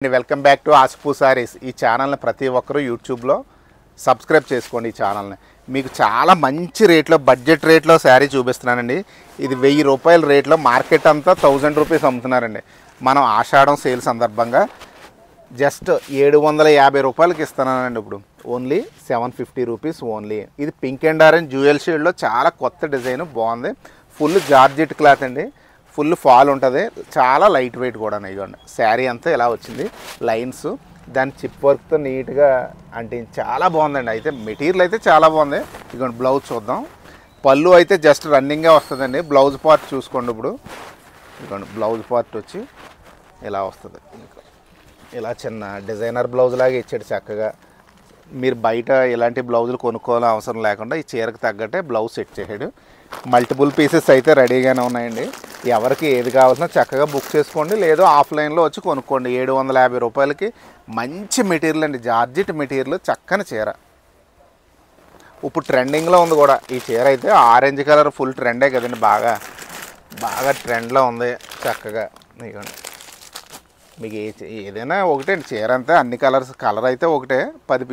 Welcome back to ఆస్పు సారీస్. ఈ ఛానల్ని ప్రతి ఒక్కరూ యూట్యూబ్లో సబ్స్క్రైబ్ చేసుకోండి. ఈ ఛానల్ని మీకు చాలా మంచి రేట్లో బడ్జెట్ రేట్లో శారీ చూపిస్తున్నానండి. ఇది 1000 రూపాయల రేట్లో మార్కెట్ అంతా 1000 రూపీస్ అమ్ముతున్నారండి. మనం ఆషాఢం సేల్ సందర్భంగా జస్ట్ 750 రూపాయలకి ఇస్తున్నానండి. ఇప్పుడు ఓన్లీ 750 రూపీస్ ఓన్లీ. ఇది పింక్ అండ్ ఆరెంజ్ జ్యువెల్ షేడ్లో చాలా కొత్త డిజైన్, బాగుంది. ఫుల్ జార్జెట్ క్లాత్ అండి, ఫుల్ ఫాల్ ఉంటుంది, చాలా లైట్ వెయిట్ కూడా. ఇదిగోండి శారీ అంతా ఇలా వచ్చింది, లైన్స్ దాని చిప్ వర్క్తో నీట్గా అంటే చాలా బాగుందండి. అయితే మెటీరియల్ అయితే చాలా బాగుంది. ఇదిగోండి బ్లౌజ్ చూద్దాం. పళ్ళు అయితే జస్ట్ రన్నింగ్గా వస్తుందండి. బ్లౌజ్ పార్ట్ చూసుకోండి. ఇప్పుడు ఇదిగోండి బ్లౌజ్ పార్ట్ వచ్చి ఇలా వస్తుంది. ఇలా చిన్న డిజైనర్ బ్లౌజ్ లాగా ఇచ్చాడు చక్కగా. మీరు బయట ఇలాంటి బ్లౌజులు కొనుక్కోవాలని అవసరం లేకుండా ఈ చీరకు తగ్గట్టే బ్లౌజ్ సెట్ చేసాడు. మల్టిపుల్ పీసెస్ అయితే రెడీగానే ఉన్నాయండి. ఎవరికి ఏది కావాల్సిన చక్కగా బుక్ చేసుకోండి, లేదో ఆఫ్లైన్లో వచ్చి కొనుక్కోండి. 750 రూపాయలకి మంచి మెటీరియల్ అండి, జార్జెట్ మెటీరియల్, చక్కని చీర. ఇప్పుడు ట్రెండింగ్లో ఉంది కూడా ఈ చీర. అయితే ఆరెంజ్ కలర్ ఫుల్ ట్రెండే కదండి, బాగా బాగా ట్రెండ్లో ఉంది. చక్కగా ఇదిగోండి మీకు ఏదైనా ఒకటే చీర అంతే, అన్ని కలర్ అయితే ఒకటే. 10